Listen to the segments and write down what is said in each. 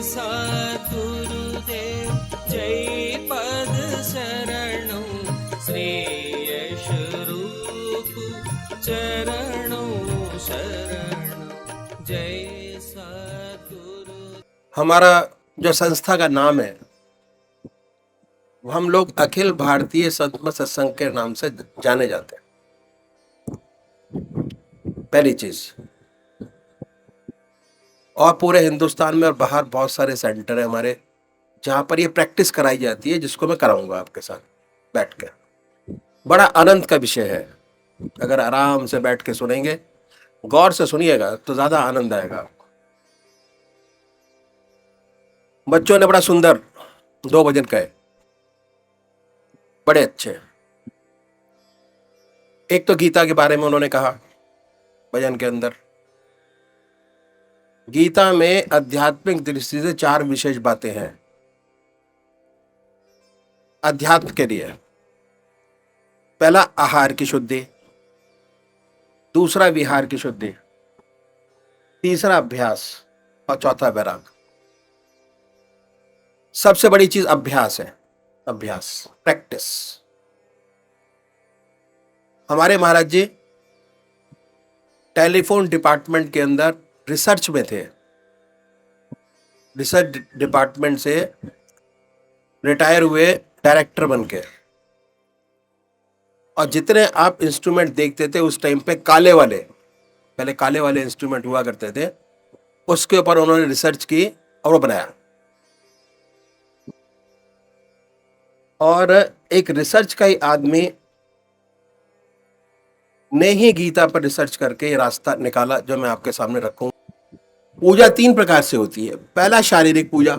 सद्गुरुदेव जय पद शरणों श्रेयस रूप चरणों शरणों जय सद्गुरु। हमारा जो संस्था का नाम है वो हम लोग अखिल भारतीय संत सत्संग के नाम से जाने जाते हैं। पहली चीज, और पूरे हिंदुस्तान में और बाहर बहुत सारे सेंटर है हमारे जहां पर ये प्रैक्टिस कराई जाती है, जिसको मैं कराऊंगा आपके साथ बैठ के। बड़ा आनंद का विषय है। अगर आराम से बैठ के सुनेंगे, गौर से सुनिएगा तो ज्यादा आनंद आएगा आपको। बच्चों ने बड़ा सुंदर 2 भजन कहे, बड़े अच्छे। एक तो गीता के बारे में उन्होंने कहा भजन के अंदर। गीता में आध्यात्मिक दृष्टि से 4 विशेष बातें हैं अध्यात्म के लिए। पहला, आहार की शुद्धि। दूसरा, विहार की शुद्धि। तीसरा, अभ्यास। और चौथा, वैराग। सबसे बड़ी चीज अभ्यास है। अभ्यास, प्रैक्टिस। हमारे महाराज जी टेलीफोन डिपार्टमेंट के अंदर रिसर्च में थे। रिसर्च डिपार्टमेंट से रिटायर हुए डायरेक्टर बन के। और जितने आप इंस्ट्रूमेंट देखते थे उस टाइम पे काले वाले, पहले काले वाले इंस्ट्रूमेंट हुआ करते थे, उसके ऊपर उन्होंने रिसर्च की और वो बनाया। और एक रिसर्च का ही आदमी ने ही गीता पर रिसर्च करके ये रास्ता निकाला जो मैं आपके सामने रखूं। पूजा 3 प्रकार से होती है। पहला, शारीरिक पूजा।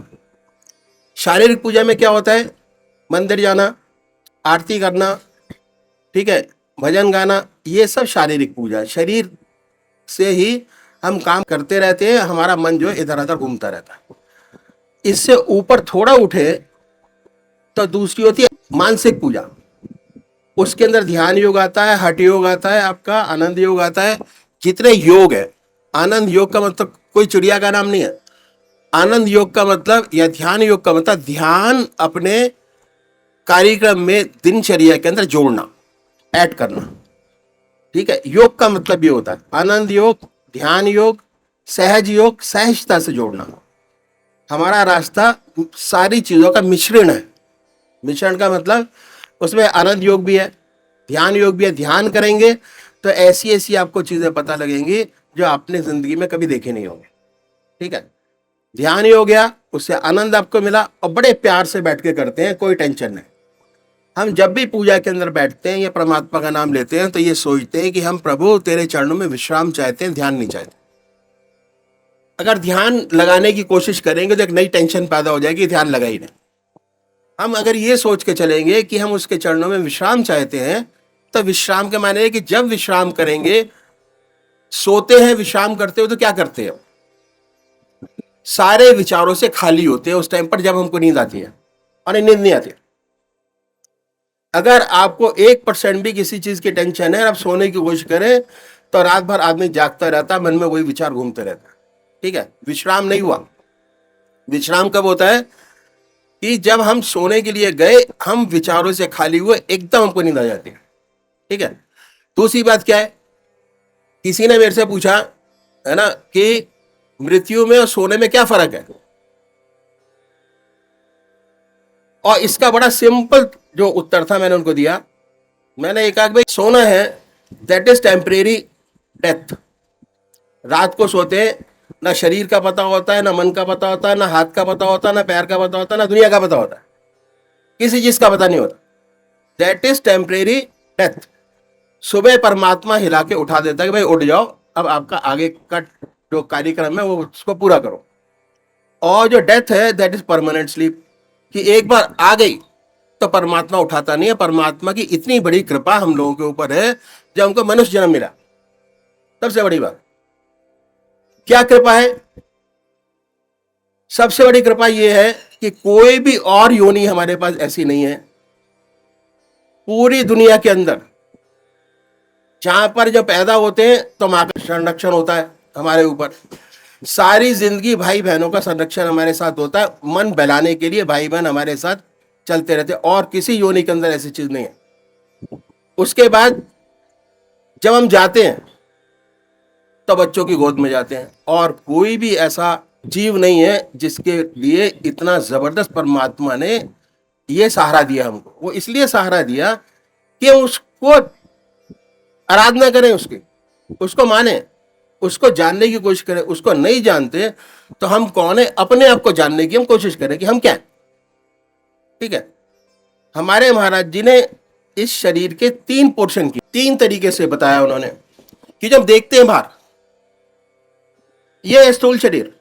शारीरिक पूजा में क्या होता है? मंदिर जाना, आरती करना, ठीक है, भजन गाना, ये सब शारीरिक पूजा है। शरीर से ही हम काम करते रहते हैं, हमारा मन जो है इधर उधर घूमता रहता है। इससे ऊपर थोड़ा उठे तो दूसरी होती है मानसिक पूजा। उसके अंदर ध्यान योग आता है, हठ योग आता है, आपका आनंद योग आता है। जितने योग है, आनंद योग का मतलब कोई चिड़िया का नाम नहीं है। आनंद योग का मतलब या ध्यान योग का मतलब ध्यान अपने कार्यक्रम में दिनचर्या के अंदर जोड़ना, ऐड करना, ठीक है। योग का मतलब ये होता है आनंद योग, ध्यान योग, सहज योग, सहजता से जोड़ना। हमारा रास्ता सारी चीजों का मिश्रण है। मिश्रण का मतलब उसमें आनंद योग भी है, ध्यान योग भी है। ध्यान करेंगे तो ऐसी ऐसी आपको चीजें पता लगेंगी जो आपने जिंदगी में कभी देखे नहीं होंगे, ठीक है। ध्यान योग गया, उससे आनंद आपको मिला और बड़े प्यार से बैठ के करते हैं, कोई टेंशन नहीं। हम जब भी पूजा के अंदर बैठते हैं या परमात्मा का नाम लेते हैं तो ये सोचते हैं कि हम प्रभु तेरे चरणों में विश्राम चाहते हैं, ध्यान नहीं चाहते। अगर ध्यान लगाने की कोशिश करेंगे तो एक नई टेंशन पैदा हो जाएगी, ध्यान लगा ही नहीं। हम अगर ये सोच के चलेंगे कि हम उसके चरणों में विश्राम चाहते हैं तो विश्राम के माने है कि जब विश्राम करेंगे, सोते हैं विश्राम करते हो तो क्या करते हो? सारे विचारों से खाली होते हैं उस टाइम पर जब हमको नींद आती है, और नींद नहीं आती। अगर आपको 1% भी किसी चीज की टेंशन है, आप सोने की कोशिश करें तो रात भर आदमी जागता रहता है, मन में वही विचार घूमते रहता है, ठीक है। विश्राम नहीं हुआ। विश्राम कब होता है? कि जब हम सोने के लिए गए, हम विचारों से खाली हुए, एकदम हमको नींद आ जाती है, ठीक है। दूसरी बात क्या है? किसी ने मेरे से पूछा है ना कि मृत्यु में और सोने में क्या फर्क है, और इसका बड़ा सिंपल जो उत्तर था मैंने उनको दिया। मैंने कहा भाई सोना है दैट इज टेम्परेरी डेथ। रात को सोते हैं, ना शरीर का पता होता है, ना मन का पता होता है, ना हाथ का पता होता है, ना पैर का पता होता है, ना दुनिया का पता होता है, किसी चीज का पता नहीं होता। That is temporary death. सुबह परमात्मा हिला के उठा देता है कि भाई उठ जाओ, अब आपका आगे का जो कार्यक्रम है वो उसको पूरा करो। और जो डेथ है दैट इज परमानेंट स्लीप, कि एक बार आ गई तो परमात्मा उठाता नहीं है। परमात्मा की इतनी बड़ी कृपा हम लोगों के ऊपर है, जब हमको मनुष्य जन्म मिला। सबसे बड़ी बात क्या कृपा है? सबसे बड़ी कृपा यह है कि कोई भी और योनि हमारे पास ऐसी नहीं है पूरी दुनिया के अंदर जहां पर जब पैदा होते हैं तो मां का संरक्षण होता है हमारे ऊपर। सारी जिंदगी भाई बहनों का संरक्षण हमारे साथ होता है, मन बहलाने के लिए भाई बहन हमारे साथ चलते रहते हैं, और किसी योनि के अंदर ऐसी चीज नहीं है। उसके बाद जब हम जाते हैं तो बच्चों की गोद में जाते हैं, और कोई भी ऐसा जीव नहीं है जिसके लिए इतना जबरदस्त परमात्मा ने ये सहारा दिया हमको। वो इसलिए सहारा दिया कि उसको आराधना करें, उसको माने, उसको जानने की कोशिश करें। उसको नहीं जानते तो हम कौन है, अपने आप को जानने की हम कोशिश करें कि हम क्या है। ठीक है, हमारे महाराज जी ने इस शरीर के 3 पोर्शन की 3 तरीके से बताया उन्होंने, कि जब देखते हैं बाहर, ये स्थूल शरीर,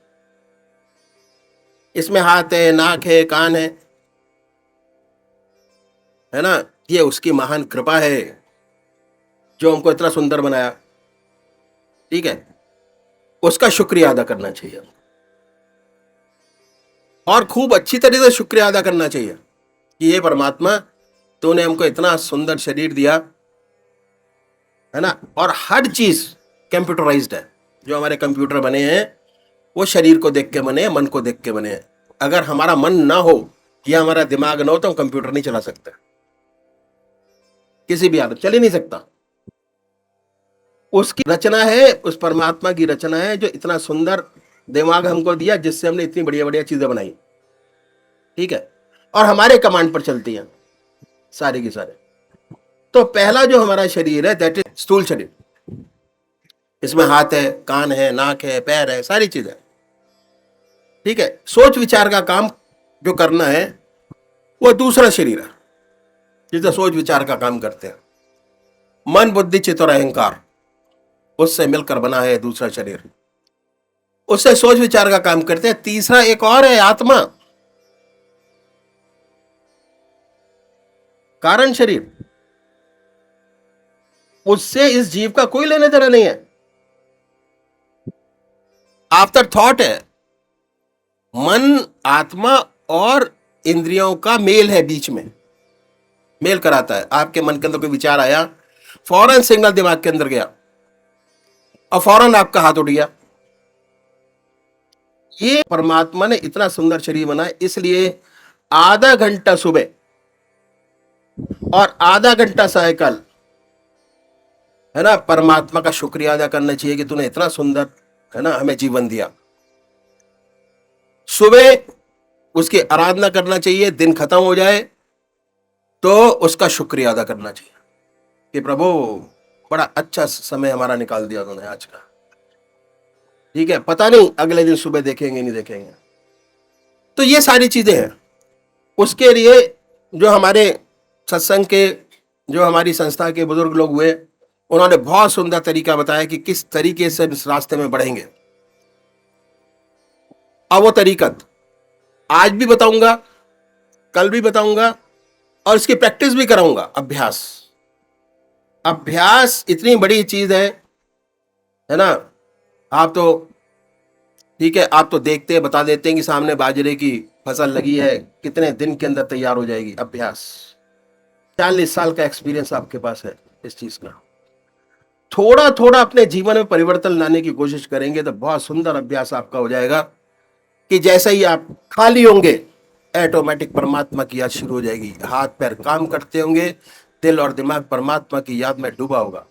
इसमें हाथ है, नाक है, कान है ना, ये उसकी महान कृपा है जो हमको इतना सुंदर बनाया। ठीक है, उसका शुक्रिया अदा करना चाहिए, और खूब अच्छी तरह से शुक्रिया अदा करना चाहिए कि ये परमात्मा तूने हमको इतना सुंदर शरीर दिया, है ना। और हर चीज कंप्यूटराइज्ड है, जो हमारे कंप्यूटर बने हैं वो शरीर को देख के बने हैं, मन को देख के बने हैं। अगर हमारा मन ना हो या हमारा दिमाग ना हो तो हम कंप्यूटर नहीं चला सकते, किसी भी हालत चल ही नहीं सकता। उसकी रचना है, उस परमात्मा की रचना है जो इतना सुंदर दिमाग हमको दिया, जिससे हमने इतनी बढ़िया बढ़िया चीजें बनाई। ठीक है, और हमारे कमांड पर चलती हैं सारे की सारे। तो पहला जो हमारा शरीर है दैट इज स्थूल शरीर, इसमें हाथ है, कान है, नाक है, पैर है, सारी चीजें। ठीक है, सोच विचार का काम जो करना है वो दूसरा शरीर है, जिससे सोच विचार का काम करते हैं। मन, बुद्धि, चित्त और अहंकार, उससे मिलकर बना है दूसरा शरीर, उससे सोच विचार का काम करते हैं। तीसरा एक और है, आत्मा, कारण शरीर, उससे इस जीव का कोई लेना देना नहीं है, आफ्टर थॉट है। मन, आत्मा और इंद्रियों का मेल है, बीच में मेल कराता है। आपके मन के अंदर कोई विचार आया, फौरन सिग्नल दिमाग के अंदर गया और फौरन आपका हाथ उठ गया। ये परमात्मा ने इतना सुंदर शरीर बनाया, इसलिए आधा घंटा सुबह और आधा घंटा सायकाल, है ना, परमात्मा का शुक्रिया अदा करना चाहिए कि तूने इतना सुंदर, है ना, हमें जीवन दिया। सुबह उसकी आराधना करना चाहिए, दिन खत्म हो जाए तो उसका शुक्रिया अदा करना चाहिए कि प्रभु बड़ा अच्छा समय हमारा निकाल दिया उन्होंने आज का। ठीक है, पता नहीं अगले दिन सुबह देखेंगे नहीं देखेंगे। तो ये सारी चीजें हैं। उसके लिए जो हमारे सत्संग के, जो हमारी संस्था के बुजुर्ग लोग हुए, उन्होंने बहुत सुंदर तरीका बताया कि किस तरीके से इस रास्ते में बढ़ेंगे। अब वो तरीकत आज भी बताऊंगा, कल भी बताऊंगा, और इसकी प्रैक्टिस भी कराऊंगा। अभ्यास इतनी बड़ी चीज है ना। आप तो ठीक है, आप तो देखते हैं, बता देते हैं कि सामने बाजरे की फसल लगी है, कितने दिन के अंदर तैयार हो जाएगी। अभ्यास 40 साल का एक्सपीरियंस आपके पास है इस चीज का। थोड़ा थोड़ा अपने जीवन में परिवर्तन लाने की कोशिश करेंगे तो बहुत सुंदर अभ्यास आपका हो जाएगा कि जैसे ही आप खाली होंगे, ऑटोमेटिक परमात्मा की याद शुरू हो जाएगी। हाथ पैर काम करते होंगे, दिल और दिमाग परमात्मा की याद में डूबा होगा।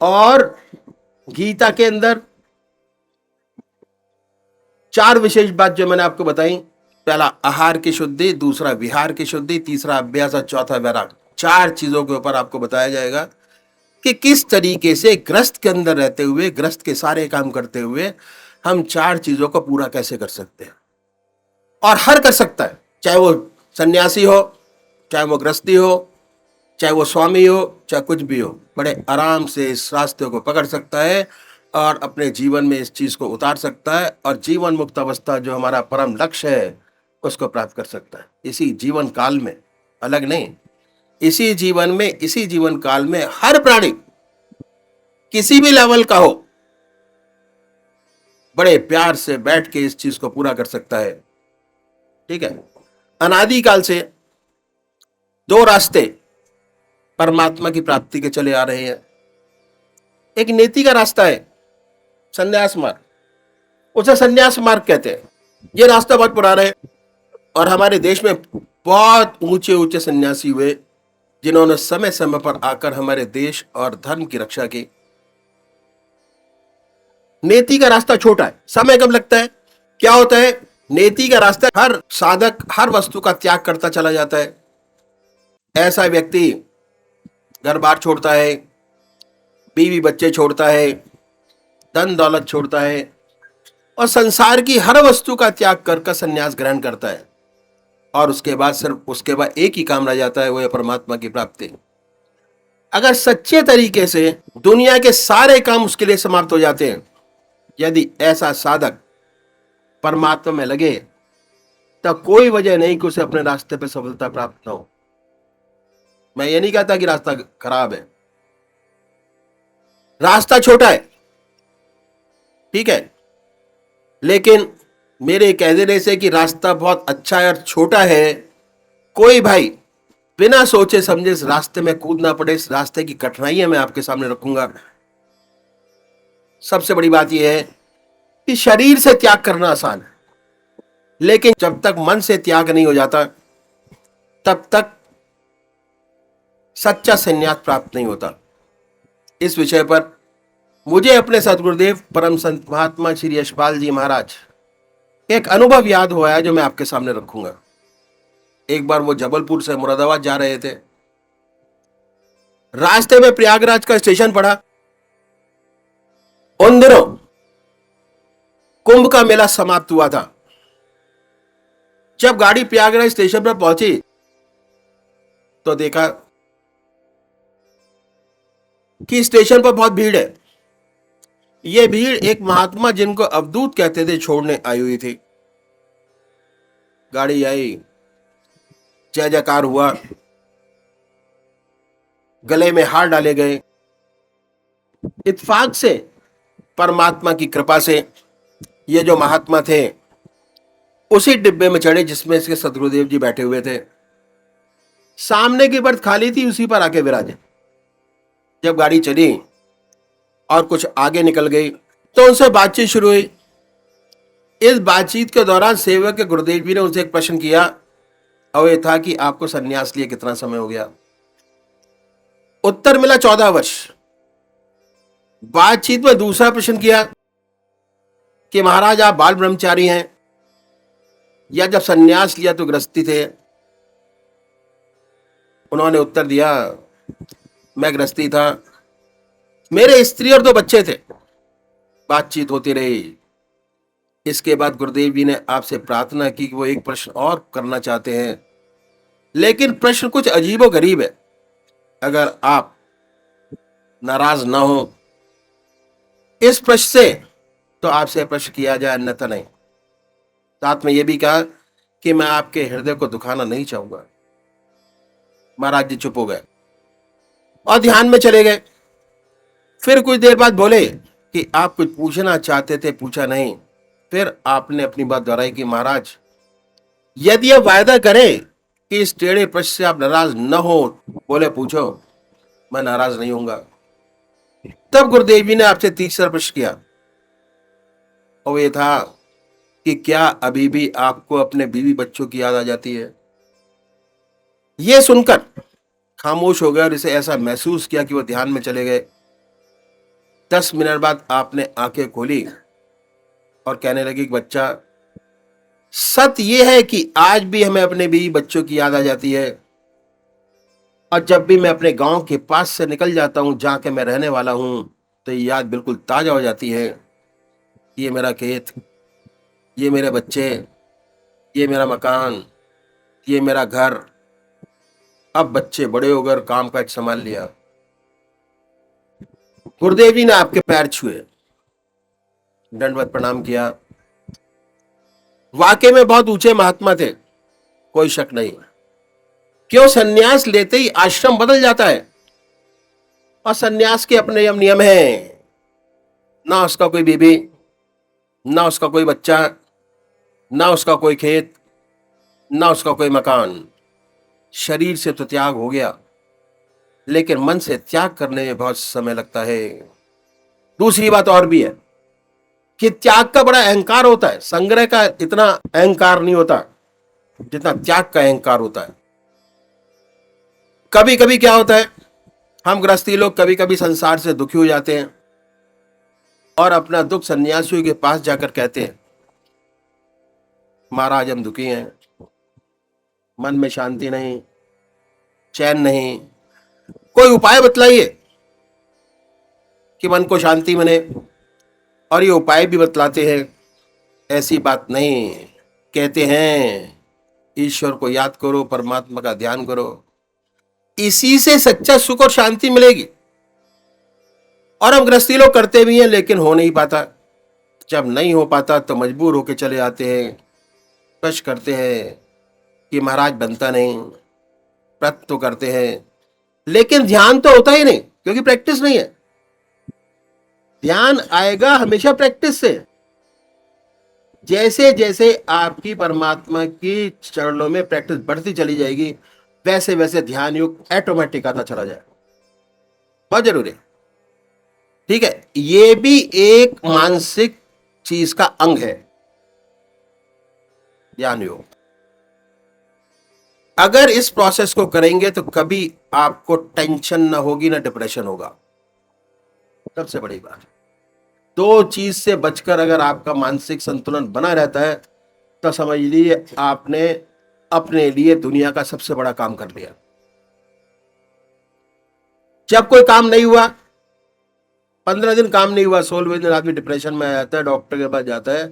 और गीता के अंदर 4 विशेष बात जो मैंने आपको बताई, पहला आहार की शुद्धि, दूसरा विहार की शुद्धि, तीसरा अभ्यास और चौथा वैराग। 4 चीजों के ऊपर आपको बताया जाएगा कि किस तरीके से ग्रस्त के अंदर रहते हुए, ग्रस्त के सारे काम करते हुए हम 4 चीजों को पूरा कैसे कर सकते हैं। और हर कर सकता है, चाहे वो सन्यासी हो, चाहे वो गृहस्थी हो, चाहे वो स्वामी हो, चाहे कुछ भी हो, बड़े आराम से इस रास्ते को पकड़ सकता है और अपने जीवन में इस चीज को उतार सकता है, और जीवन मुक्त अवस्था जो हमारा परम लक्ष्य है उसको प्राप्त कर सकता है इसी जीवन काल में, अलग नहीं। इसी जीवन में, इसी जीवन काल में हर प्राणी किसी भी लेवल का हो, बड़े प्यार से बैठ के इस चीज को पूरा कर सकता है। ठीक है, अनादि काल से 2 रास्ते परमात्मा की प्राप्ति के चले आ रहे हैं। एक नीति का रास्ता है संन्यास मार्ग, उसे संन्यास मार्ग कहते हैं। ये रास्ता बहुत पुराना है और हमारे देश में बहुत ऊंचे ऊंचे सन्यासी हुए जिन्होंने समय समय पर आकर हमारे देश और धर्म की रक्षा की। नेति का रास्ता छोटा है, समय कम लगता है। क्या होता है, नेति का रास्ता हर साधक हर वस्तु का त्याग करता चला जाता है। ऐसा व्यक्ति घर बार छोड़ता है, बीवी बच्चे छोड़ता है, धन दौलत छोड़ता है और संसार की हर वस्तु का त्याग कर संन्यास ग्रहण करता है। और उसके बाद एक ही काम रह जाता है, वो है परमात्मा की प्राप्ति। अगर सच्चे तरीके से दुनिया के सारे काम उसके लिए समाप्त हो जाते हैं, यदि ऐसा साधक परमात्मा में लगे, तब कोई वजह नहीं कि उसे अपने रास्ते पर सफलता प्राप्त न हो। मैं ये नहीं कहता कि रास्ता खराब है, रास्ता छोटा है, ठीक है, लेकिन मेरे कह देने से कि रास्ता बहुत अच्छा है और छोटा है, कोई भाई बिना सोचे समझे इस रास्ते में कूदना पड़े, इस रास्ते की कठिनाइयां मैं आपके सामने रखूंगा। सबसे बड़ी बात यह है कि शरीर से त्याग करना आसान है, लेकिन जब तक मन से त्याग नहीं हो जाता तब तक सच्चा संन्यास प्राप्त नहीं होता। इस विषय पर मुझे अपने सदगुरुदेव परम संत महात्मा श्री यशपाल जी महाराज एक अनुभव याद हुआ है जो मैं आपके सामने रखूंगा। एक बार वो जबलपुर से मुरादाबाद जा रहे थे, रास्ते में प्रयागराज का स्टेशन पड़ा। उन दिनों कुंभ का मेला समाप्त हुआ था। जब गाड़ी प्रयागराज स्टेशन पर पहुंची तो देखा कि स्टेशन पर बहुत भीड़ है। यह भीड़ एक महात्मा जिनको अवधूत कहते थे छोड़ने आई हुई थी। गाड़ी आई, जय जयकार हुआ, गले में हार डाले गए। इत्तेफाक से परमात्मा की कृपा से ये जो महात्मा थे उसी डिब्बे में चढ़े जिसमें इसके सदगुरुदेव जी बैठे हुए थे। सामने की बर्थ खाली थी, उसी पर आके विराजे। जब गाड़ी चली और कुछ आगे निकल गई तो उनसे बातचीत शुरू हुई। इस बातचीत के दौरान सेवक के गुरुदेव जी ने उनसे एक प्रश्न किया और यह था कि आपको सन्यास लिए कितना समय हो गया। उत्तर मिला 14 वर्ष। बातचीत में दूसरा प्रश्न किया कि महाराज आप बाल ब्रह्मचारी हैं या जब सन्यास लिया तो गृहस्थी थे। उन्होंने उत्तर दिया मैं गृहस्थी था, मेरे स्त्री और 2 बच्चे थे। बातचीत होती रही। इसके बाद गुरुदेव जी ने आपसे प्रार्थना की कि वो एक प्रश्न और करना चाहते हैं, लेकिन प्रश्न कुछ अजीबो गरीब है। अगर आप नाराज ना हो इस प्रश्न से तो आपसे प्रश्न किया जाए, अन्यथा नहीं। साथ में यह भी कहा कि मैं आपके हृदय को दुखाना नहीं चाहूंगा। महाराज जी चुप हो गए और ध्यान में चले गए। फिर कुछ देर बाद बोले कि आप कुछ पूछना चाहते थे, पूछा नहीं। फिर आपने अपनी बात दोहराई कि महाराज यदि आप वायदा करें कि इस टेढ़े प्रश्न से आप नाराज न हो। बोले पूछो, मैं नाराज नहीं होऊंगा। तब गुरुदेव जी ने आपसे तीसरा प्रश्न किया और ये था कि क्या अभी भी आपको अपने बीवी बच्चों की याद आ जाती है। यह सुनकर खामोश हो गए और इसे ऐसा महसूस किया कि वो ध्यान में चले गए। 10 मिनट बाद आपने आंखें खोली और कहने लगी कि बच्चा, सत्य यह है कि आज भी हमें अपने बीवी बच्चों की याद आ जाती है और जब भी मैं अपने गांव के पास से निकल जाता हूं जहां के मैं रहने वाला हूं तो ये याद बिल्कुल ताजा हो जाती है। ये मेरा खेत, ये मेरे बच्चे, ये मेरा मकान, ये मेरा घर। अब बच्चे बड़े होकर काम काज संभाल लिया। गुरुदेव जी ने आपके पैर छुए, दंडवत प्रणाम किया। वाकई में बहुत ऊंचे महात्मा थे, कोई शक नहीं। क्यों, सन्यास लेते ही आश्रम बदल जाता है और सन्यास के अपने नियम हैं। ना उसका कोई बीबी, ना उसका कोई बच्चा, ना उसका कोई खेत, ना उसका कोई मकान। शरीर से तो त्याग हो गया, लेकिन मन से त्याग करने में बहुत समय लगता है। दूसरी बात और भी है, कि त्याग का बड़ा अहंकार होता है, संग्रह का इतना अहंकार नहीं होता जितना त्याग का अहंकार होता है। कभी कभी क्या होता है, हम गृहस्थी लोग कभी कभी संसार से दुखी हो जाते हैं और अपना दुख सन्यासियों के पास जाकर कहते हैं, महाराज हम दुखी हैं, मन में शांति नहीं, चैन नहीं, कोई उपाय बतलाइए कि मन को शांति मिले। और ये उपाय भी बतलाते हैं, ऐसी बात नहीं, कहते हैं ईश्वर को याद करो, परमात्मा का ध्यान करो, इसी से सच्चा सुख और शांति मिलेगी। और हम गृहस्थी लोग करते भी हैं लेकिन हो नहीं पाता। जब नहीं हो पाता तो मजबूर होकर चले आते हैं, कष्ट करते हैं कि महाराज बनता नहीं, व्रत तो करते हैं लेकिन ध्यान तो होता ही नहीं, क्योंकि प्रैक्टिस नहीं है। ध्यान आएगा हमेशा प्रैक्टिस से। जैसे जैसे आपकी परमात्मा की चरणों में प्रैक्टिस बढ़ती चली जाएगी, वैसे वैसे ध्यान योग ऑटोमेटिक आता चला जाए। बहुत जरूरी है, ठीक है। ये भी एक मानसिक चीज का अंग है, ध्यान योग। अगर इस प्रोसेस को करेंगे तो कभी आपको टेंशन ना होगी, ना डिप्रेशन होगा। सबसे बड़ी बात, दो चीज से बचकर अगर आपका मानसिक संतुलन बना रहता है तो समझ लीजिए आपने अपने लिए दुनिया का सबसे बड़ा काम कर लिया। जब कोई काम नहीं हुआ, 15 दिन काम नहीं हुआ, 16वें दिन आदमी डिप्रेशन में आ जाता है, डॉक्टर के पास जाता है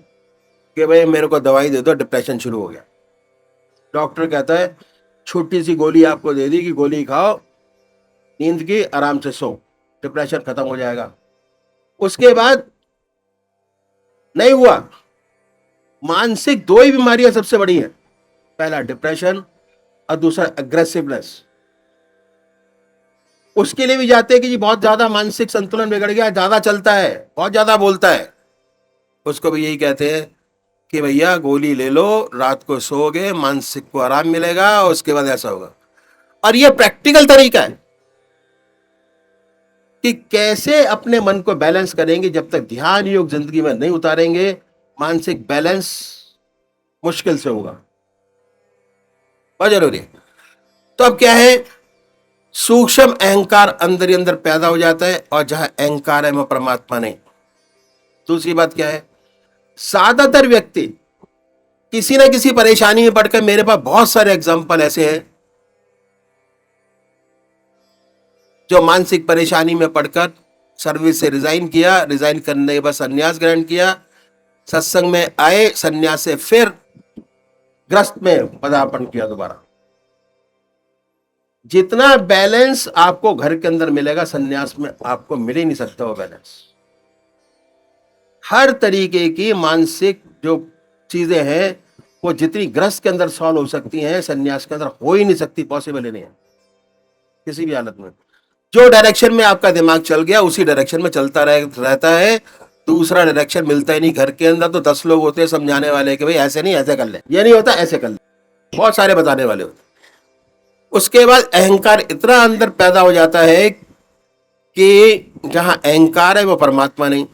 कि भाई मेरे को दवाई दे दो, डिप्रेशन शुरू हो गया। डॉक्टर कहता है छोटी सी गोली आपको दे दी कि गोली खाओ, नींद की, आराम से सो, डिप्रेशन खत्म हो जाएगा। उसके बाद नहीं हुआ। मानसिक दो ही बीमारियां सबसे बड़ी हैं, पहला डिप्रेशन और दूसरा एग्रेसिवनेस। उसके लिए भी जाते हैं कि जी बहुत ज्यादा मानसिक संतुलन बिगड़ गया, ज्यादा चलता है, बहुत ज्यादा बोलता है, उसको भी यही कहते हैं कि भैया गोली ले लो, रात को सोओगे, मानसिक को आराम मिलेगा, उसके बाद ऐसा होगा। और यह प्रैक्टिकल तरीका है कि कैसे अपने मन को बैलेंस करेंगे। जब तक ध्यान योग जिंदगी में नहीं उतारेंगे, मानसिक बैलेंस मुश्किल से होगा, बहुत जरूरी है। तो अब क्या है, सूक्ष्म अहंकार अंदर ही अंदर पैदा हो जाता है, और जहां अहंकार है वह परमात्मा नहीं। दूसरी बात क्या है, ज्यादातर व्यक्ति किसी ना किसी परेशानी में पड़कर, मेरे पास बहुत सारे एग्जाम्पल ऐसे हैं जो मानसिक परेशानी में पड़कर सर्विस से रिजाइन किया, रिजाइन करने के बाद संन्यास ग्रहण किया, सत्संग में आए, संन्यास से फिर ग्रस्त में पदार्पण किया दोबारा। जितना बैलेंस आपको घर के अंदर मिलेगा, संन्यास में आपको मिल ही नहीं सकता वो बैलेंस। हर तरीके की मानसिक जो चीजें हैं वो जितनी ग्रस्त के अंदर सॉल्व हो सकती हैं, संन्यास के अंदर हो ही नहीं सकती, पॉसिबल ही नहीं है किसी भी हालत में। जो डायरेक्शन में आपका दिमाग चल गया उसी डायरेक्शन में चलता रहता है, दूसरा डायरेक्शन मिलता ही नहीं। घर के अंदर तो 10 लोग होते हैं समझाने वाले कि भाई ऐसे नहीं, ऐसे कर ले, ये नहीं होता, ऐसे कर ले, बहुत सारे बताने वाले होते। उसके बाद अहंकार इतना अंदर पैदा हो जाता है कि जहां अहंकार है वो परमात्मा नहीं।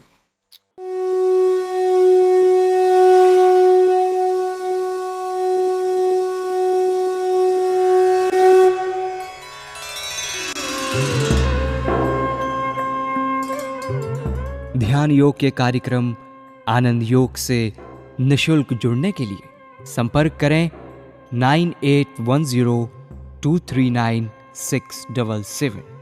ध्यान योग के कार्यक्रम आनंद योग से निशुल्क जुड़ने के लिए संपर्क करें 9810239677।